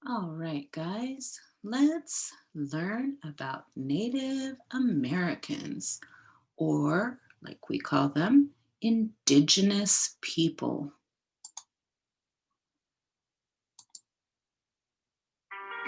All right, guys, let's learn about Native Americans, or like we call them, indigenous people.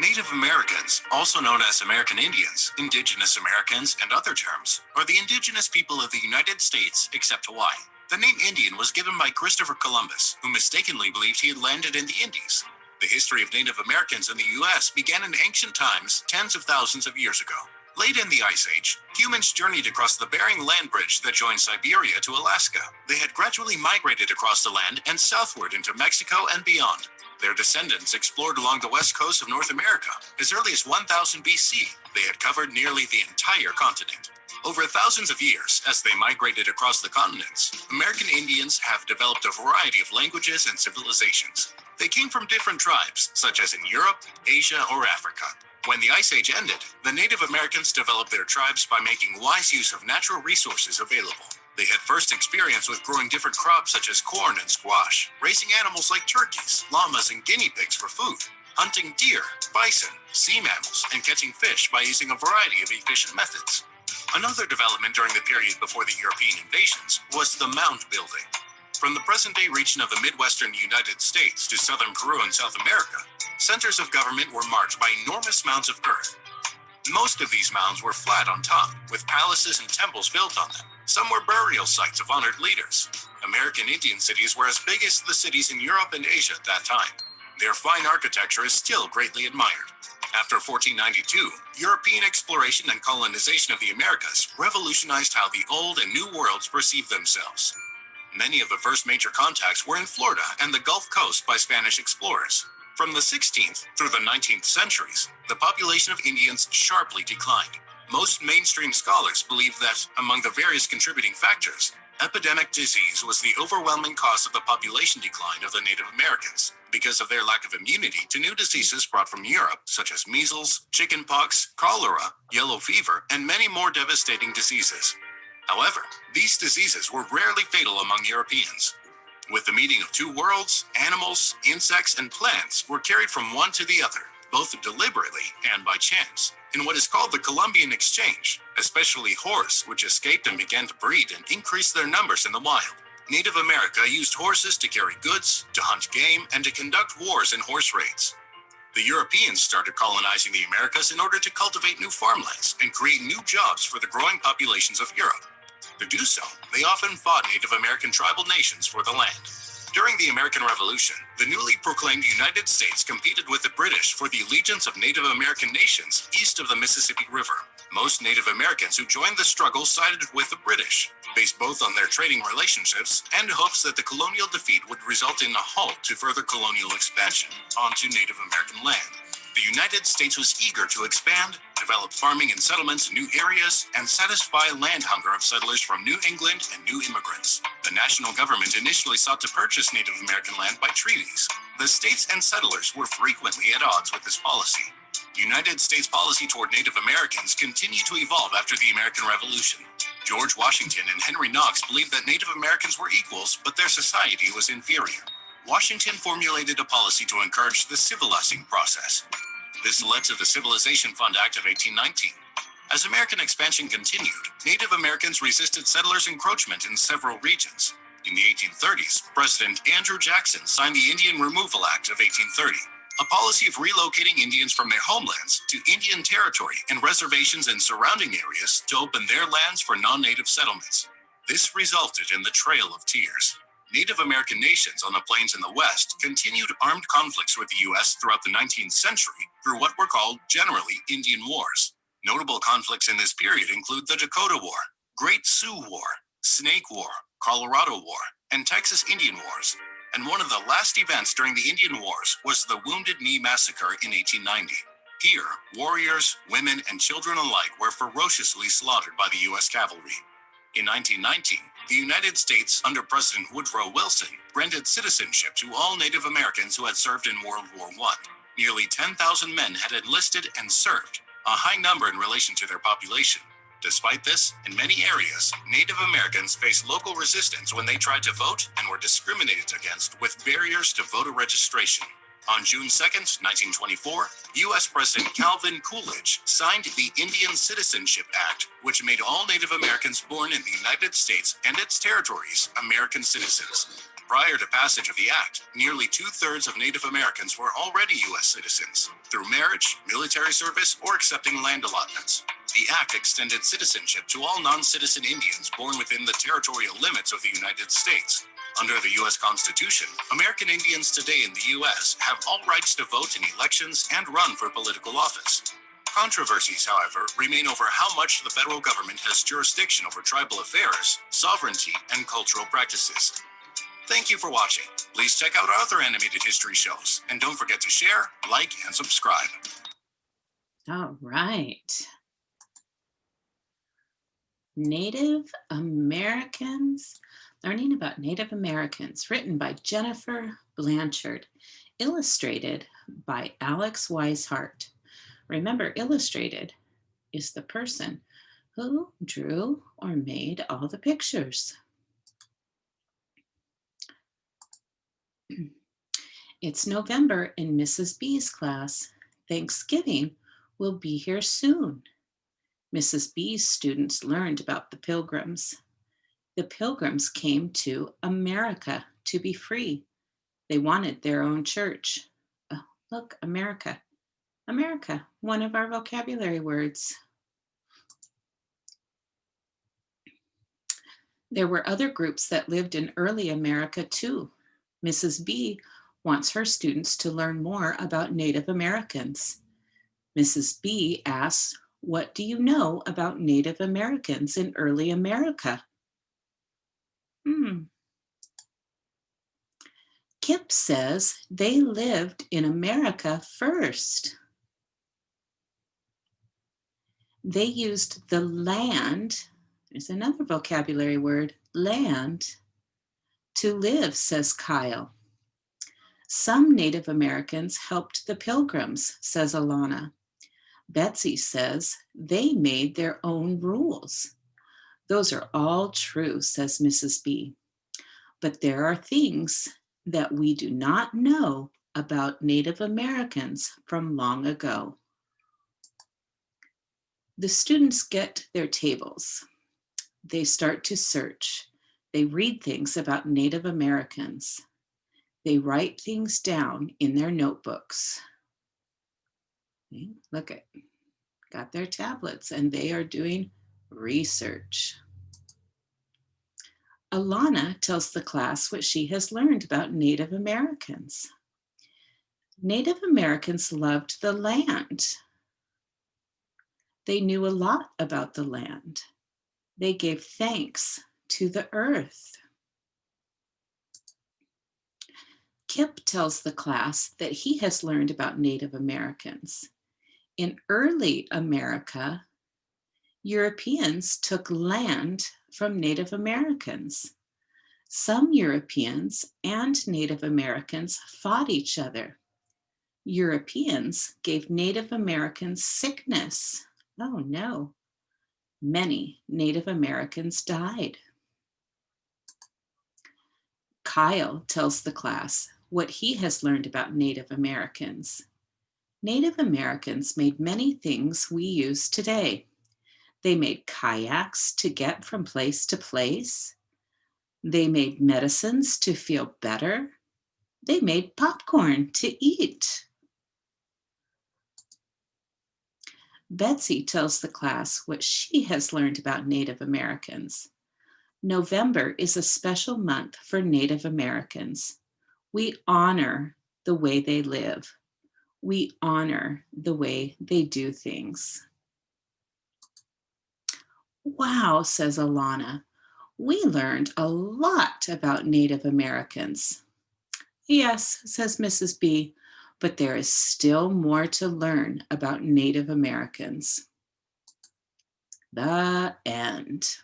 Native Americans, also known as American Indians, Indigenous Americans, and other terms, are the indigenous people of the United States except Hawaii. The name Indian was given by Christopher Columbus, who mistakenly believed he had landed in the Indies. The history of Native Americans in the U.S. began in ancient times, tens of thousands of years ago. Late in the Ice Age, humans journeyed across the Bering Land Bridge that joined Siberia to Alaska. They had gradually migrated across the land and southward into Mexico and beyond. Their descendants explored along the west coast of North America. As early as 1000 BC, they had covered nearly the entire continent. Over thousands of years, as they migrated across the continents, American Indians have developed a variety of languages and civilizations. They came from different tribes, such as in Europe, Asia, or Africa. When the Ice Age ended, the Native Americans developed their tribes by making wise use of natural resources available. They had first experience with growing different crops such as corn and squash, raising animals like turkeys, llamas, and guinea pigs for food, hunting deer, bison, sea mammals, and catching fish by using a variety of efficient methods. Another development during the period before the European invasions was the mound building. From the present-day region of the Midwestern United States to southern Peru and South America, centers of government were marked by enormous mounds of earth. Most of these mounds were flat on top, with palaces and temples built on them. Some were burial sites of honored leaders. American Indian cities were as big as the cities in Europe and Asia at that time. Their fine architecture is still greatly admired. After 1492, European exploration and colonization of the Americas revolutionized how the Old and New Worlds perceived themselves. Many of the first major contacts were in Florida and the Gulf Coast by Spanish explorers. From the 16th through the 19th centuries, the population of Indians sharply declined. Most mainstream scholars believe that, among the various contributing factors, epidemic disease was the overwhelming cause of the population decline of the Native Americans, because of their lack of immunity to new diseases brought from Europe, such as measles, chickenpox, cholera, yellow fever, and many more devastating diseases. However, these diseases were rarely fatal among Europeans. With the meeting of two worlds, animals, insects, and plants were carried from one to the other, both deliberately and by chance, in what is called the Columbian Exchange, especially horse, which escaped and began to breed and increase their numbers in the wild. Native America used horses to carry goods, to hunt game, and to conduct wars and horse raids. The Europeans started colonizing the Americas in order to cultivate new farmlands and create new jobs for the growing populations of Europe. To do so, they often fought Native American tribal nations for the land. During the American Revolution, the newly proclaimed United States competed with the British for the allegiance of Native American nations east of the Mississippi River. Most Native Americans who joined the struggle sided with the British, based both on their trading relationships and hopes that the colonial defeat would result in a halt to further colonial expansion onto Native American land. The United States was eager to expand, develop farming and settlements in new areas, and satisfy land hunger of settlers from New England and new immigrants. The national government initially sought to purchase Native American land by treaties. The states and settlers were frequently at odds with this policy. United States policy toward Native Americans continued to evolve after the American Revolution. George Washington and Henry Knox believed that Native Americans were equals, but their society was inferior. Washington formulated a policy to encourage the civilizing process. This led to the Civilization Fund Act of 1819. As American expansion continued, Native Americans resisted settlers' encroachment in several regions. In the 1830s, President Andrew Jackson signed the Indian Removal Act of 1830, a policy of relocating Indians from their homelands to Indian Territory and reservations in surrounding areas to open their lands for non-native settlements. This resulted in the Trail of Tears. Native American nations on the plains in the West continued armed conflicts with the U.S. throughout the 19th century through what were called generally Indian Wars. Notable conflicts in this period include the Dakota War, Great Sioux War, Snake War, Colorado War, and Texas Indian Wars. And one of the last events during the Indian Wars was the Wounded Knee Massacre in 1890. Here, warriors, women, and children alike were ferociously slaughtered by the U.S. cavalry. In 1919, the United States, under President Woodrow Wilson, granted citizenship to all Native Americans who had served in World War I. Nearly 10,000 men had enlisted and served, a high number in relation to their population. Despite this, in many areas, Native Americans faced local resistance when they tried to vote and were discriminated against with barriers to voter registration. On June 2nd, 1924, U.S. President Calvin Coolidge signed the Indian Citizenship Act, which made all Native Americans born in the United States and its territories American citizens. Prior to passage of the act, nearly two-thirds of Native Americans were already U.S. citizens, through marriage, military service, or accepting land allotments. The act extended citizenship to all non-citizen Indians born within the territorial limits of the United States. Under the U.S. Constitution, American Indians today in the U.S. have all rights to vote in elections and run for political office. Controversies, however, remain over how much the federal government has jurisdiction over tribal affairs, sovereignty, and cultural practices. Thank you for watching. Please check out our other animated history shows, and don't forget to share, like, and subscribe. All right. Native Americans, learning about Native Americans, written by Jennifer Blanchard, illustrated by Alex Weishart. Remember, illustrated is the person who drew or made all the pictures. It's November in Mrs. B's class. Thanksgiving will be here soon. Mrs. B's students learned about the Pilgrims. The Pilgrims came to America to be free. They wanted their own church. Oh, look, America. America, one of our vocabulary words. There were other groups that lived in early America too. Mrs. B wants her students to learn more about Native Americans. Mrs. B asks, "What do you know about Native Americans in early America?" Kip says they lived in America first. They used the land, there's another vocabulary word, land, to live, says Kyle. Some Native Americans helped the Pilgrims, says Alana. Betsy says they made their own rules. Those are all true, says Mrs. B. But there are things that we do not know about Native Americans from long ago. The students get their tables. They start to search. They read things about Native Americans. They write things down in their notebooks. Okay, look at, got their tablets and they are doing research. Alana tells the class what she has learned about Native Americans. Native Americans loved the land. They knew a lot about the land. They gave thanks to the earth. Kip tells the class that he has learned about Native Americans. In early America, Europeans took land from Native Americans. Some Europeans and Native Americans fought each other. Europeans gave Native Americans sickness. Oh no. Many Native Americans died. Kyle tells the class what he has learned about Native Americans. Native Americans made many things we use today. They made kayaks to get from place to place. They made medicines to feel better. They made popcorn to eat. Betsy tells the class what she has learned about Native Americans. November is a special month for Native Americans. We honor the way they live. We honor the way they do things. Wow, says Alana. We learned a lot about Native Americans. Yes, says Mrs. B, but there is still more to learn about Native Americans. The end.